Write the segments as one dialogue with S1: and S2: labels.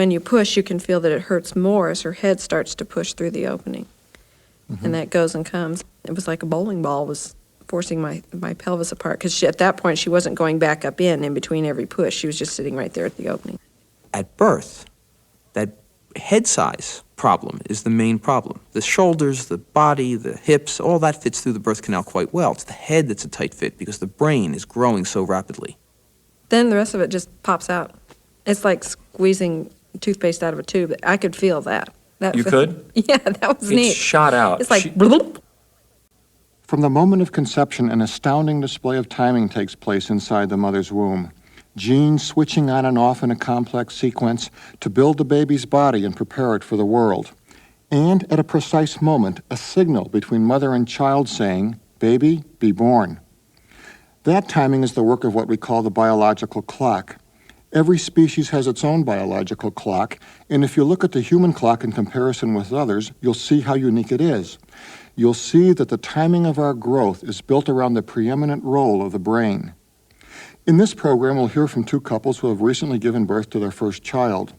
S1: when you push, you can feel that it hurts more as her head starts to push through the opening. And that goes and comes. It was like a bowling ball was forcing my pelvis apart, because at that point she wasn't going back up in between every push. She was just sitting right there at the opening.
S2: At birth, that head size problem is the main problem. The shoulders, the body, the hips, all that fits through the birth canal quite well. It's the head that's a tight fit because the brain is growing so rapidly.
S1: Then the rest of it just pops out. It's like squeezing toothpaste out of a tube. I could feel that.
S3: You could?
S1: Yeah, that was neat.
S3: It shot out.
S1: It's like, bloop.
S4: From the moment of conception, an astounding display of timing takes place inside the mother's womb. Genes switching on and off in a complex sequence to build the baby's body and prepare it for the world. And at a precise moment, a signal between mother and child saying, "Baby, be born." That timing is the work of what we call the biological clock. Every species has its own biological clock, and if you look at the human clock in comparison with others, you'll see how unique it is. You'll see that the timing of our growth is built around the preeminent role of the brain. In this program, we'll hear from two couples who have recently given birth to their first child.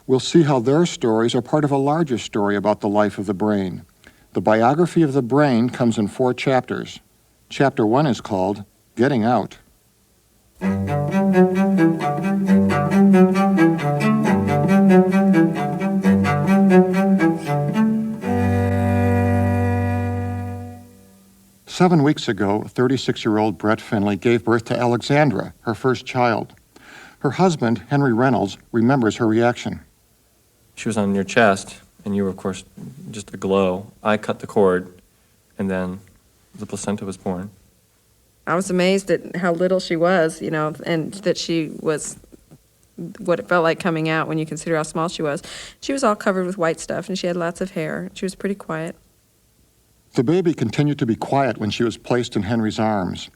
S4: We'll see how their stories are part of a larger story about the life of the brain. The biography of the brain comes in 4 chapters. Chapter 1 is called Getting Out. 7 weeks ago, 36-year-old Brett Finley gave birth to Alexandra, her first child. Her husband, Henry Reynolds, remembers her reaction.
S3: She was on your chest, and you were, of course, just aglow. I cut the cord, and then the placenta was born.
S1: I was amazed at how little she was, and that she was what it felt like coming out when you consider how small she was. She was all covered with white stuff, and she had lots of hair. She was pretty quiet.
S4: The baby continued to be quiet when she was placed in Henry's arms.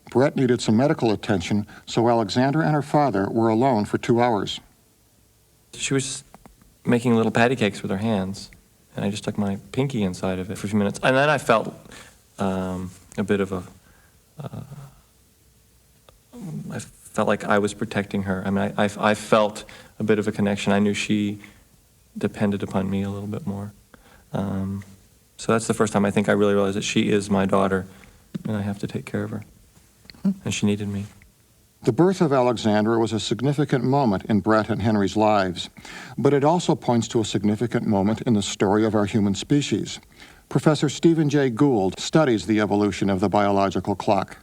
S4: Brett needed some medical attention, so Alexandra and her father were alone for 2 hours.
S3: She was making little patty cakes with her hands, and I just stuck my pinky inside of it for a few minutes. And then I felt a bit of I felt like I was protecting her. I mean, I felt a bit of a connection. I knew she depended upon me a little bit more. So that's the first time I think I really realized that she is my daughter, and I have to take care of her. And she needed me.
S4: The birth of Alexandra was a significant moment in Brett and Henry's lives, but it also points to a significant moment in the story of our human species. Professor Stephen J. Gould studies the evolution of the biological clock.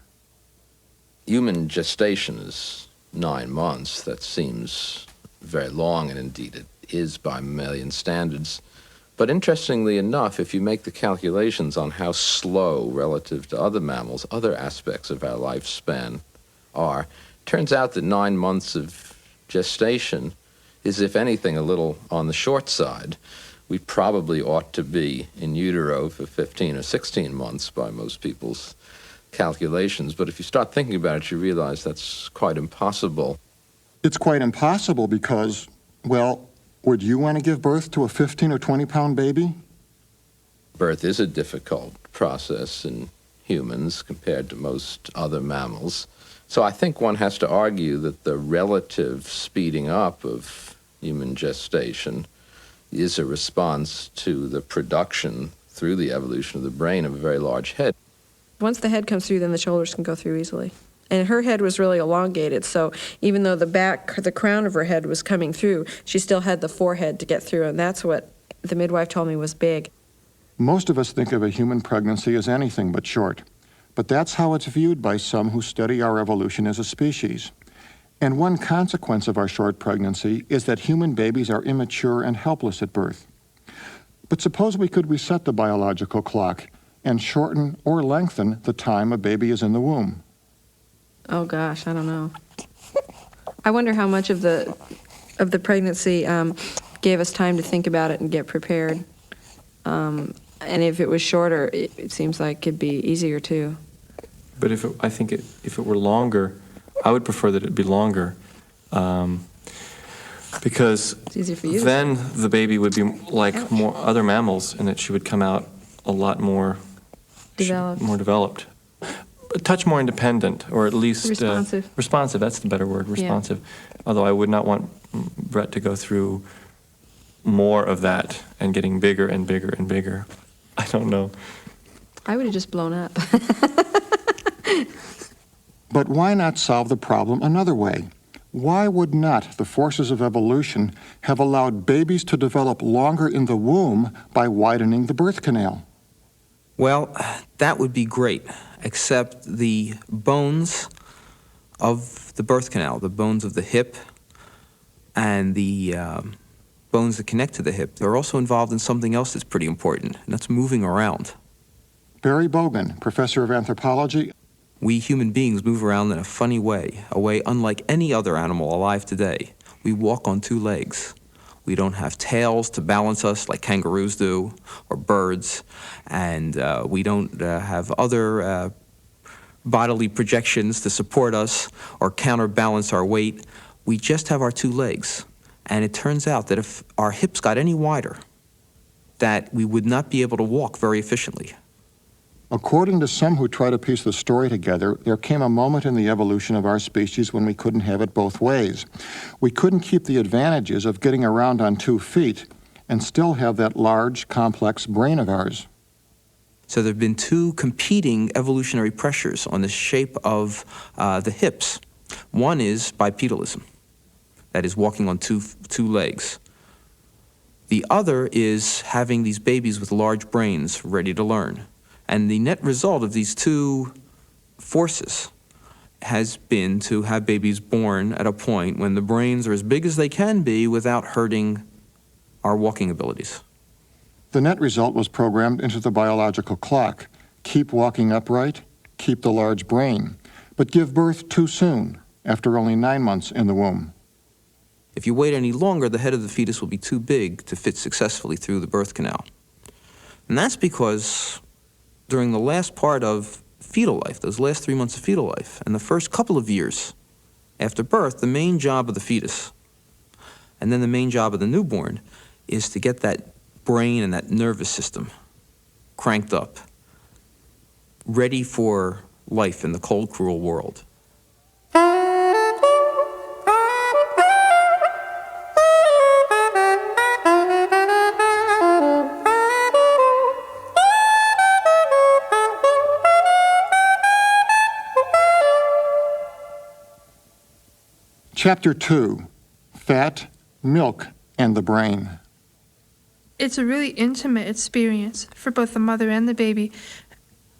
S5: Human gestation is 9 months. That seems very long, and indeed it is by mammalian standards. But interestingly enough, if you make the calculations on how slow relative to other mammals, other aspects of our lifespan are, turns out that 9 months of gestation is, if anything, a little on the short side. We probably ought to be in utero for 15 or 16 months by most people's calculations. But if you start thinking about it, you realize that's quite impossible.
S4: It's quite impossible because, well, would you want to give birth to a 15 or 20-pound baby?
S5: Birth is a difficult process in humans compared to most other mammals. So I think one has to argue that the relative speeding up of human gestation is a response to the production through the evolution of the brain of a very large head.
S1: Once the head comes through, then the shoulders can go through easily. And her head was really elongated, so even though the crown of her head was coming through, she still had the forehead to get through, and that's what the midwife told me was big.
S4: Most of us think of a human pregnancy as anything but short, but that's how it's viewed by some who study our evolution as a species. And one consequence of our short pregnancy is that human babies are immature and helpless at birth. But suppose we could reset the biological clock and shorten or lengthen the time a baby is in the womb.
S1: Oh gosh, I don't know. I wonder how much of the pregnancy gave us time to think about it and get prepared. And if it was shorter, it seems like it'd be easier too.
S3: But if it were longer, I would prefer that it be longer, because
S1: It's easier for you.
S3: then the baby would be like more other mammals, in that she would come out a lot more developed. A touch more independent, or at least
S1: responsive.
S3: Responsive, that's the better word, responsive. Yeah. Although I would not want Brett to go through more of that and getting bigger and bigger and bigger. I don't know.
S1: I would have just blown up.
S4: But why not solve the problem another way? Why would not the forces of evolution have allowed babies to develop longer in the womb by widening the birth canal?
S2: Well, that would be great, except the bones of the birth canal, the bones of the hip and the bones that connect to the hip, they're also involved in something else that's pretty important, and that's moving around.
S4: Barry Bogan, professor of anthropology.
S2: We human beings move around in a funny way, a way unlike any other animal alive today. We walk on two legs. We don't have tails to balance us like kangaroos do, or birds, and we don't have other bodily projections to support us or counterbalance our weight. We just have our two legs. And it turns out that if our hips got any wider, that we would not be able to walk very efficiently.
S4: According to some who try to piece the story together, there came a moment in the evolution of our species when we couldn't have it both ways. We couldn't keep the advantages of getting around on 2 feet and still have that large, complex brain of ours.
S2: So there have been two competing evolutionary pressures on the shape of the hips. One is bipedalism, that is walking on two legs. The other is having these babies with large brains ready to learn. And the net result of these two forces has been to have babies born at a point when the brains are as big as they can be without hurting our walking abilities.
S4: The net result was programmed into the biological clock. Keep walking upright, keep the large brain, but give birth too soon, after only 9 months in the womb.
S2: If you wait any longer, the head of the fetus will be too big to fit successfully through the birth canal. And that's because during the last part of fetal life, those last 3 months of fetal life, and the first couple of years after birth, the main job of the fetus, and then the main job of the newborn, is to get that brain and that nervous system cranked up, ready for life in the cold, cruel world.
S4: Chapter 2, Fat, Milk, and the Brain.
S6: It's a really intimate experience for both the mother and the baby,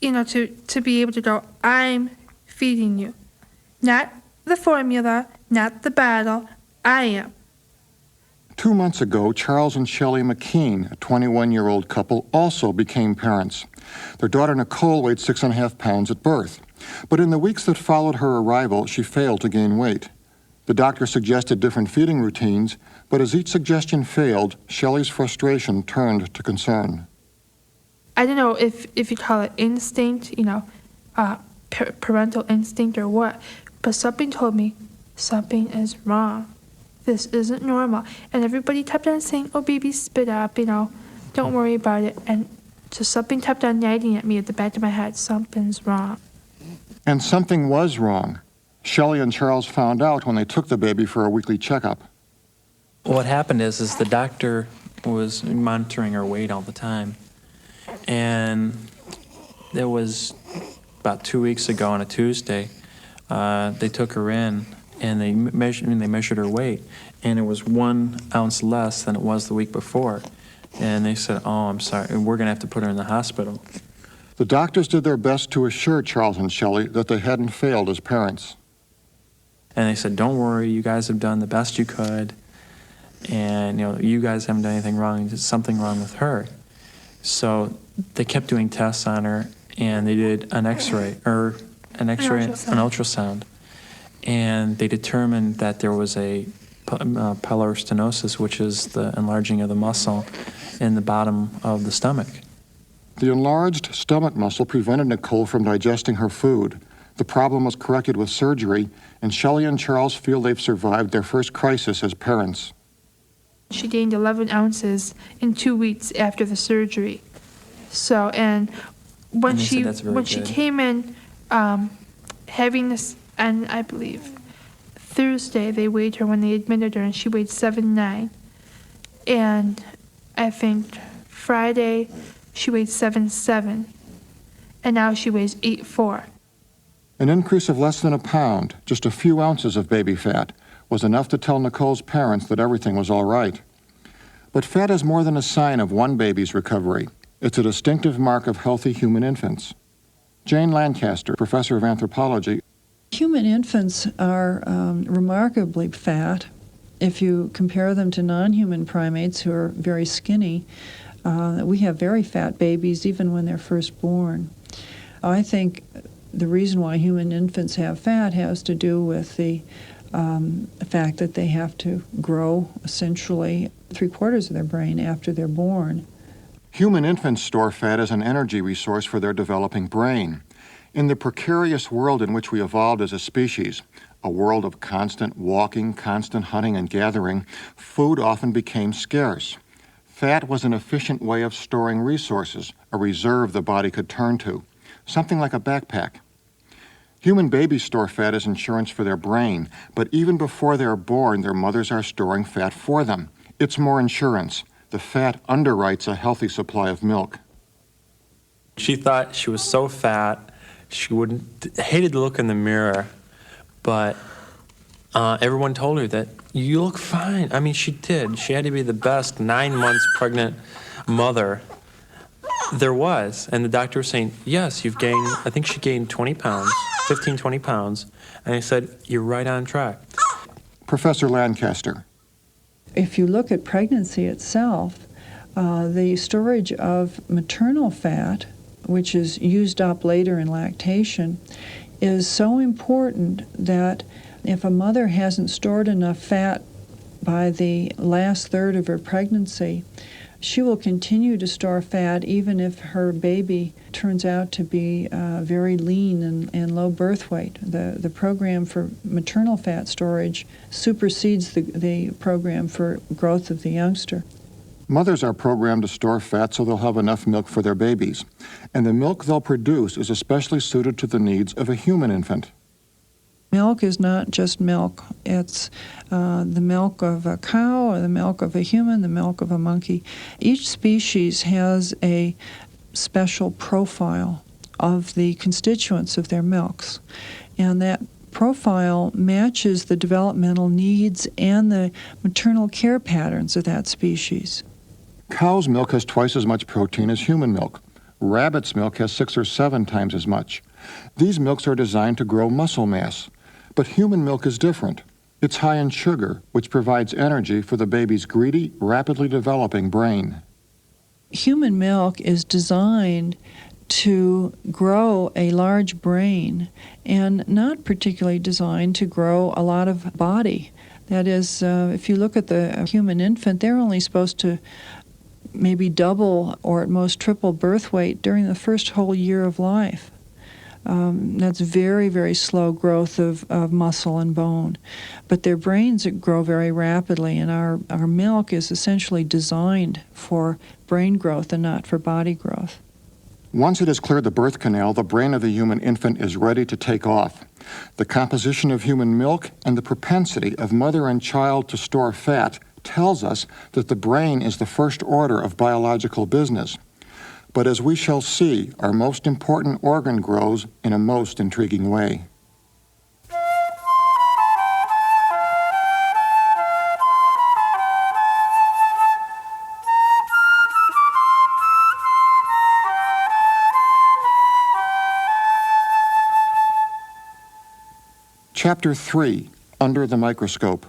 S6: to be able to go, I'm feeding you. Not the formula, not the bottle, I am.
S4: 2 months ago, Charles and Shelley McKean, a 21-year-old couple, also became parents. Their daughter Nicole weighed 6.5 pounds at birth. But in the weeks that followed her arrival, she failed to gain weight. The doctor suggested different feeding routines, but as each suggestion failed, Shelley's frustration turned to concern.
S6: I don't know if you call it instinct, parental instinct or what, but something told me something is wrong. This isn't normal. And everybody kept on saying, oh, baby, spit up, don't worry about it. And just something kept on nagging at me at the back of my head, something's wrong.
S4: And something was wrong. Shelley and Charles found out when they took the baby for a weekly checkup.
S7: What happened is the doctor was monitoring her weight all the time. And there was about 2 weeks ago on a Tuesday, they took her in and they measured her weight, and it was 1 ounce less than it was the week before. And they said, oh, I'm sorry, and we're going to have to put her in the hospital.
S4: The doctors did their best to assure Charles and Shelley that they hadn't failed as parents.
S7: And they said, don't worry, you guys have done the best you could. And, you guys haven't done anything wrong. There's something wrong with her. So they kept doing tests on her, and they did an X-ray, an ultrasound. And they determined that there was a pyloric stenosis, which is the enlarging of the muscle in the bottom of the stomach.
S4: The enlarged stomach muscle prevented Nicole from digesting her food. The problem was corrected with surgery, and Shelley and Charles feel they've survived their first crisis as parents.
S6: She gained 11 ounces in 2 weeks after the surgery. So, and when she came in having this, and I believe Thursday they weighed her when they admitted her, and she weighed 7'9". And I think Friday she weighed 7.7, and now she weighs 8.4.
S4: An increase of less than a pound, just a few ounces of baby fat, was enough to tell Nicole's parents that everything was all right. But fat is more than a sign of one baby's recovery. It's a distinctive mark of healthy human infants. Jane Lancaster, professor of anthropology.
S8: Human infants are remarkably fat. If you compare them to non-human primates who are very skinny, we have very fat babies even when they're first born. I think the reason why human infants have fat has to do with the fact that they have to grow essentially 3/4 of their brain after they're born.
S4: Human infants store fat as an energy resource for their developing brain. In the precarious world in which we evolved as a species, a world of constant walking, constant hunting and gathering, food often became scarce. Fat was an efficient way of storing resources, a reserve the body could turn to, something like a backpack. Human babies store fat as insurance for their brain, but even before they're born, their mothers are storing fat for them. It's more insurance. The fat underwrites a healthy supply of milk.
S7: She thought she was so fat, she hated to look in the mirror, but everyone told her that you look fine. I mean, she did. She had to be the best 9 months pregnant mother there was. And the doctor was saying, yes, you've gained, I think she gained 20 pounds, 15, 20 pounds. And I said, you're right on track.
S4: Professor Lancaster.
S8: If you look at pregnancy itself, the storage of maternal fat, which is used up later in lactation, is so important that if a mother hasn't stored enough fat by the last third of her pregnancy, she will continue to store fat even if her baby turns out to be very lean and low birth weight. The program for maternal fat storage supersedes the program for growth of the youngster.
S4: Mothers are programmed to store fat so they'll have enough milk for their babies, and the milk they'll produce is especially suited to the needs of a human infant.
S8: Milk is not just milk. It's the milk of a cow, or the milk of a human, the milk of a monkey. Each species has a special profile of the constituents of their milks, and that profile matches the developmental needs and the maternal care patterns of that species.
S4: Cow's milk has twice as much protein as human milk. Rabbit's milk has 6 or 7 times as much. These milks are designed to grow muscle mass. But human milk is different. It's high in sugar, which provides energy for the baby's greedy, rapidly developing brain.
S8: Human milk is designed to grow a large brain and not particularly designed to grow a lot of body. That is, if you look at the human infant, they're only supposed to maybe double or at most triple birth weight during the first whole year of life. That's very, very slow growth of muscle and bone. But their brains grow very rapidly, and our milk is essentially designed for brain growth and not for body growth.
S4: Once it has cleared the birth canal, the brain of the human infant is ready to take off. The composition of human milk and the propensity of mother and child to store fat tells us that the brain is the first order of biological business. But as we shall see, our most important organ grows in a most intriguing way. Chapter 3, Under the Microscope.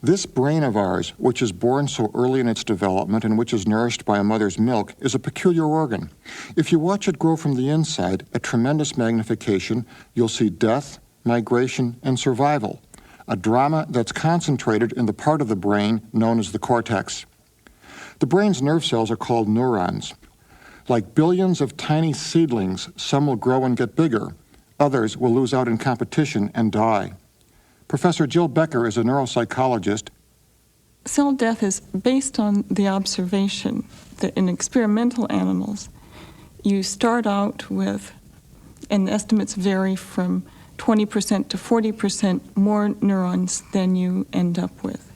S4: This brain of ours, which is born so early in its development and which is nourished by a mother's milk, is a peculiar organ. If you watch it grow from the inside at tremendous magnification, you'll see death, migration, and survival, a drama that's concentrated in the part of the brain known as the cortex. The brain's nerve cells are called neurons. Like billions of tiny seedlings, some will grow and get bigger. Others will lose out in competition and die. Professor Jill Becker is a neuropsychologist.
S9: Cell death is based on the observation that in experimental animals, you start out with, and estimates vary from 20% to 40% more neurons than you end up with.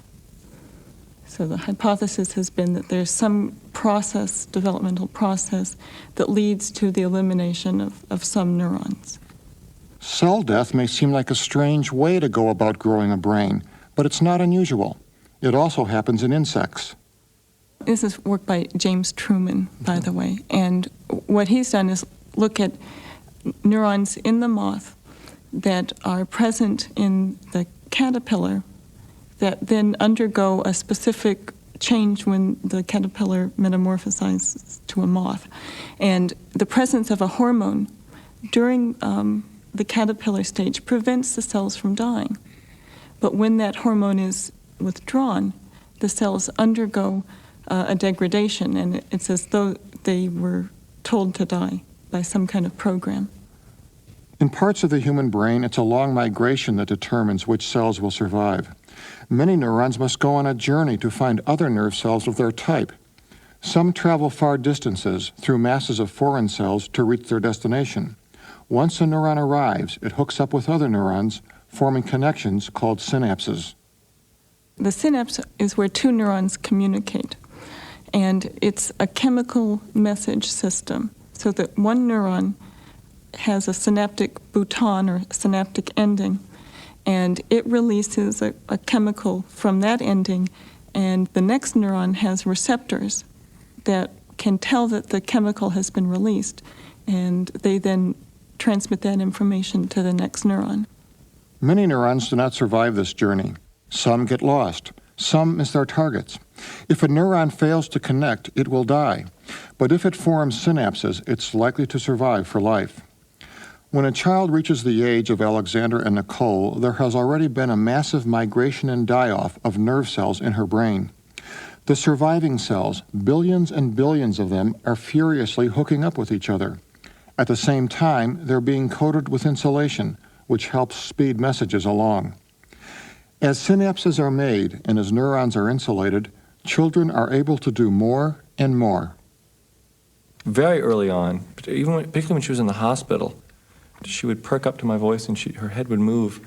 S9: So the hypothesis has been that there's some process, developmental process, that leads to the elimination of some neurons.
S4: Cell death may seem like a strange way to go about growing a brain, but it's not unusual. It also happens in insects.
S9: This is work by James Truman, by the way, and what he's done is look at neurons in the moth that are present in the caterpillar that then undergo a specific change when the caterpillar metamorphosizes to a moth. And the presence of a hormone during the caterpillar stage prevents the cells from dying. But when that hormone is withdrawn, the cells undergo a degradation, and it's as though they were told to die by some kind of program.
S4: In parts of the human brain, it's a long migration that determines which cells will survive. Many neurons must go on a journey to find other nerve cells of their type. Some travel far distances through masses of foreign cells to reach their destination. Once a neuron arrives, it hooks up with other neurons, forming connections called synapses.
S9: The synapse is where two neurons communicate, and it's a chemical message system, so that one neuron has a synaptic bouton or synaptic ending, and it releases a chemical from that ending, and the next neuron has receptors that can tell that the chemical has been released, and they then transmit that information to the next neuron.
S4: Many neurons do not survive this journey. Some get lost. Some miss their targets. If a neuron fails to connect, it will die. But if it forms synapses, it's likely to survive for life. When a child reaches the age of Alexander and Nicole, there has already been a massive migration and die-off of nerve cells in her brain. The surviving cells, billions and billions of them, are furiously hooking up with each other. At the same time, they're being coated with insulation, which helps speed messages along. As synapses are made and as neurons are insulated, children are able to do more and more.
S3: Very early on, particularly when she was in the hospital, she would perk up to my voice and her head would move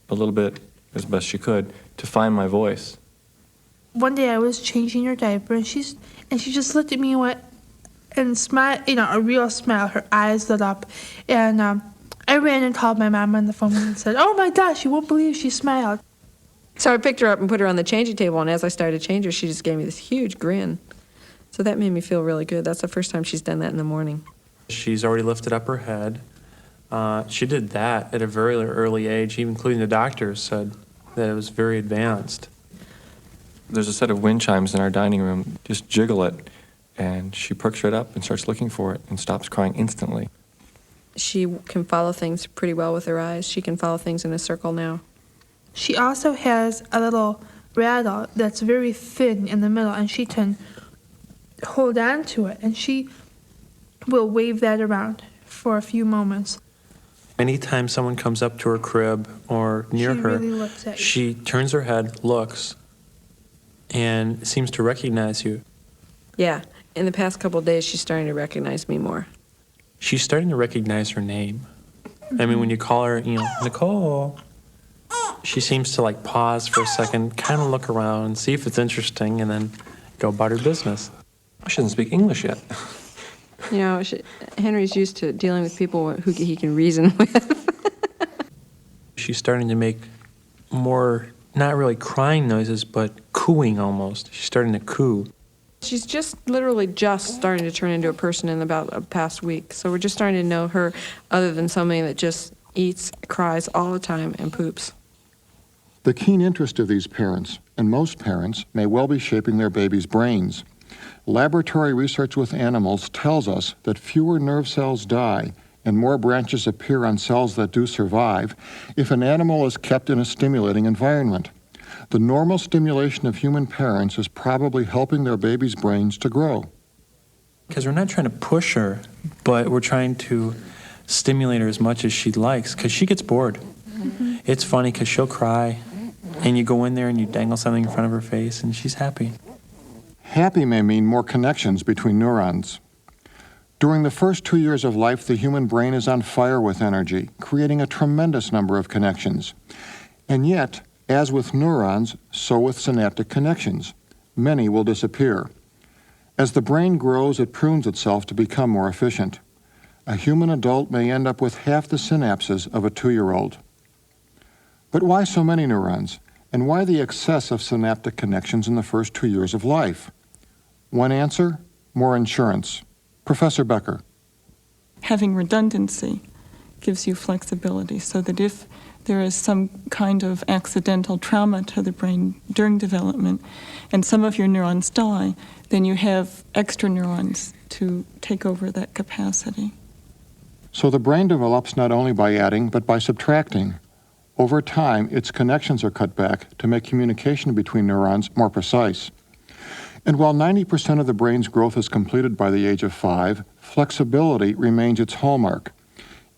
S3: a little bit, as best she could, to find my voice.
S6: One day I was changing her diaper, and she just looked at me and went and smiled, a real smile. Her eyes lit up, and I ran and called my mom on the phone and said, "Oh my gosh, you won't believe she smiled."
S1: So I picked her up and put her on the changing table, and as I started to change her, she just gave me this huge grin. So that made me feel really good. That's the first time she's done that in the morning.
S7: She's already lifted up her head. She did that at a very early age, even including the doctors said that it was very advanced.
S3: There's a set of wind chimes in our dining room. Just jiggle it, and she perks right up and starts looking for it and stops crying instantly.
S1: She can follow things pretty well with her eyes. She can follow things in a circle now.
S6: She also has a little rattle that's very thin in the middle, and she can hold on to it, and she will wave that around for a few moments.
S7: Anytime someone comes up to her crib or near
S6: She
S7: her,
S6: really looks at you.
S7: she turns her head, looks, and seems to recognize you.
S1: Yeah, in the past couple of days, she's starting to recognize me more.
S7: She's starting to recognize her name. I mean, when you call her, Nicole, she seems to pause for a second, kind of look around, see if it's interesting, and then go about her business.
S3: She doesn't speak English yet.
S1: Henry's used to dealing with people who he can reason with.
S7: She's starting to make more, not really crying noises, but cooing almost. She's starting to coo.
S1: She's literally just starting to turn into a person in about a past week. So we're just starting to know her other than somebody that just eats, cries all the time, and poops.
S4: The keen interest of these parents, and most parents, may well be shaping their babies' brains. Laboratory research with animals tells us that fewer nerve cells die and more branches appear on cells that do survive if an animal is kept in a stimulating environment. The normal stimulation of human parents is probably helping their babies' brains to grow.
S7: Because we're not trying to push her, but we're trying to stimulate her as much as she likes, because she gets bored. Mm-hmm. It's funny because she'll cry, and you go in there and you dangle something in front of her face, and she's happy.
S4: Happy may mean more connections between neurons. During the first 2 years of life, the human brain is on fire with energy, creating a tremendous number of connections. And yet, as with neurons, so with synaptic connections. many will disappear. As the brain grows, it prunes itself to become more efficient. A human adult may end up with half the synapses of a 2-year-old. But why so many neurons? And why the excess of synaptic connections in the first 2 years of life? One answer: more insurance. Professor Becker.
S9: Having redundancy gives you flexibility so that if there is some kind of accidental trauma to the brain during development and some of your neurons die, then you have extra neurons to take over that capacity.
S4: So the brain develops not only by adding, but by subtracting. Over time, its connections are cut back to make communication between neurons more precise. And while 90% of the brain's growth is completed by the age of 5, flexibility remains its hallmark.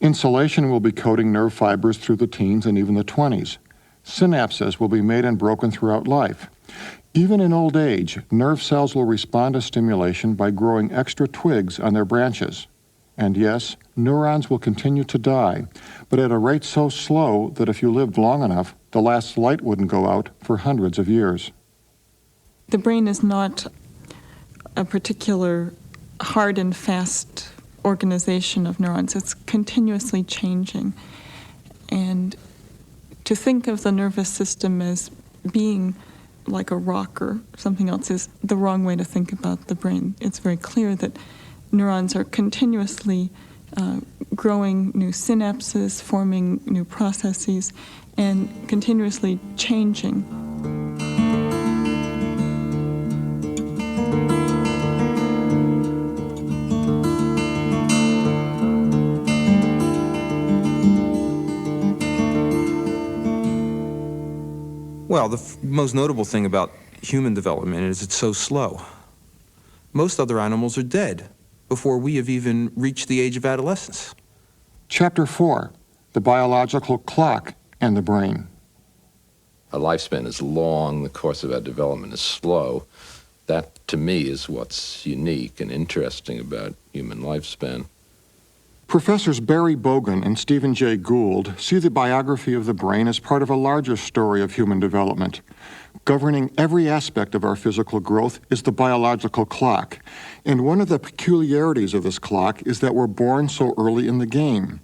S4: Insulation will be coating nerve fibers through the teens and even the 20s. Synapses will be made and broken throughout life. Even in old age, nerve cells will respond to stimulation by growing extra twigs on their branches. And yes, neurons will continue to die, but at a rate so slow that if you lived long enough, the last light wouldn't go out for hundreds of years.
S9: The brain is not a particular hard and fast organization of neurons. It's continuously changing. And to think of the nervous system as being like a rock or something else is the wrong way to think about the brain. It's very clear that neurons are continuously growing new synapses, forming new processes, and continuously changing.
S2: Well, the most notable thing about human development is it's so slow. Most other animals are dead before we have even reached the age of adolescence.
S4: Chapter 4, the biological clock and the brain.
S5: Our lifespan is long, the course of our development is slow. That, to me, is what's unique and interesting about human lifespan.
S4: Professors Barry Bogan and Stephen J. Gould see the biography of the brain as part of a larger story of human development. Governing every aspect of our physical growth is the biological clock. And one of the peculiarities of this clock is that we're born so early in the game.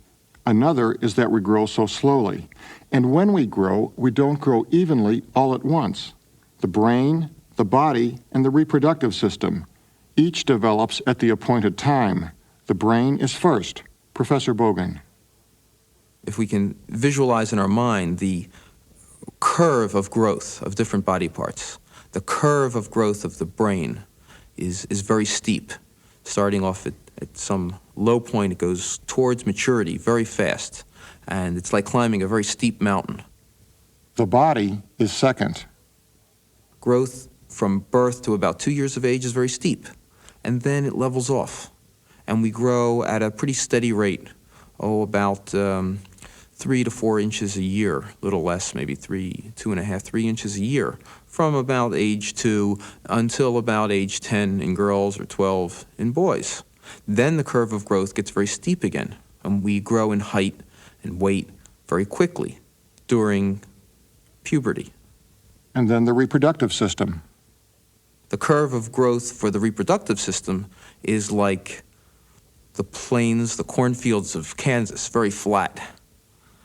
S4: Another is that we grow so slowly. And when we don't grow evenly all at once. The brain, the body, and the reproductive system. Each develops at the appointed time. The brain is first. Professor Bogan.
S2: If we can visualize in our mind the curve of growth of different body parts, the curve of growth of the brain is very steep. Starting off at some low point, it goes towards maturity very fast, and it's like climbing a very steep mountain.
S4: The body is second.
S2: Growth from birth to about 2 years of age is very steep, and then it levels off. And we grow at a pretty steady rate, about 3 to 4 inches a year, a little less, maybe 2.5, 3 inches a year, from about age 2 until about age 10 in girls or 12 in boys. Then the curve of growth gets very steep again, and we grow in height and weight very quickly during puberty.
S4: And then the reproductive system.
S2: The curve of growth for the reproductive system is like the plains, the cornfields of Kansas, very flat,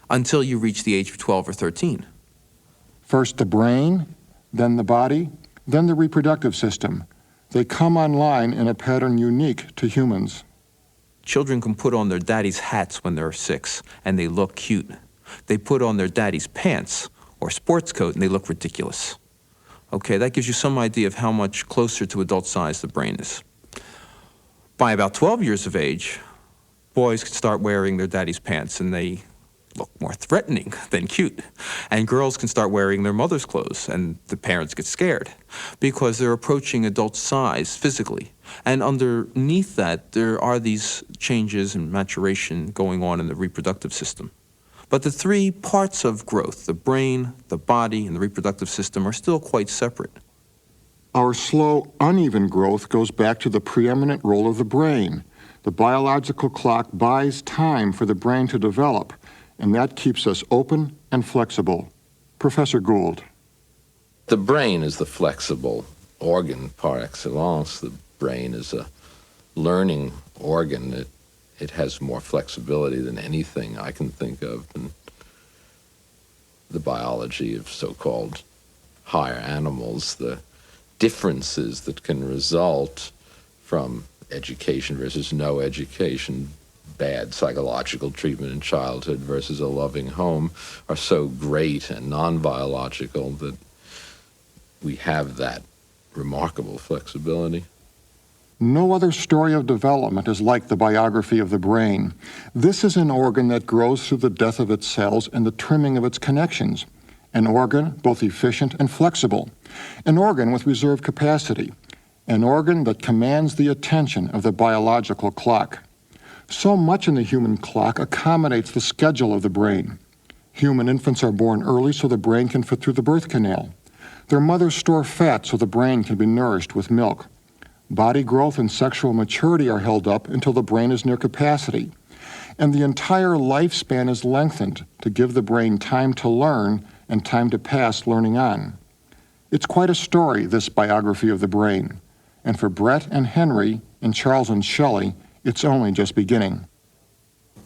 S2: until you reach the age of 12 or 13.
S4: First the brain, then the body, then the reproductive system. They come online in a pattern unique to humans.
S2: Children can put on their daddy's hats when they're 6, and they look cute. They put on their daddy's pants or sports coat, and they look ridiculous. Okay, that gives you some idea of how much closer to adult size the brain is. By about 12 years of age, boys can start wearing their daddy's pants, and they look more threatening than cute. And girls can start wearing their mother's clothes, and the parents get scared because they're approaching adult size physically. And underneath that, there are these changes and maturation going on in the reproductive system. But the 3 parts of growth, the brain, the body, and the reproductive system, are still quite separate.
S4: Our slow, uneven growth goes back to the preeminent role of the brain. The biological clock buys time for the brain to develop, and that keeps us open and flexible. Professor Gould.
S5: The brain is the flexible organ par excellence. The brain is a learning organ. It has more flexibility than anything I can think of in the biology of so-called higher animals. The differences that can result from education versus no education, bad psychological treatment in childhood versus a loving home, are so great and non-biological that we have that remarkable flexibility.
S4: No other story of development is like the biography of the brain. This is an organ that grows through the death of its cells and the trimming of its connections. An organ both efficient and flexible. An organ with reserve capacity. An organ that commands the attention of the biological clock. So much in the human clock accommodates the schedule of the brain. Human infants are born early so the brain can fit through the birth canal. Their mothers store fat so the brain can be nourished with milk. Body growth and sexual maturity are held up until the brain is near capacity. And the entire lifespan is lengthened to give the brain time to learn and time to pass learning on. It's quite a story, this biography of the brain. And for Brett and Henry and Charles and Shelley, it's only just beginning.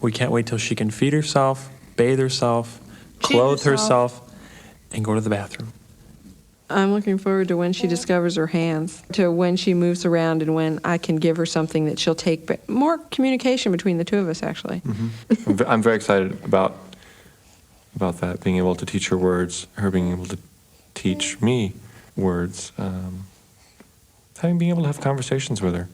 S7: We can't wait till she can feed herself, bathe herself, clothe herself, and go to the bathroom.
S1: I'm looking forward to when she discovers her hands, to when she moves around and when I can give her something that she'll take. But more communication between the two of us, actually.
S3: Mm-hmm. I'm very excited about that, being able to teach her words, her being able to teach me words, being able to have conversations with her.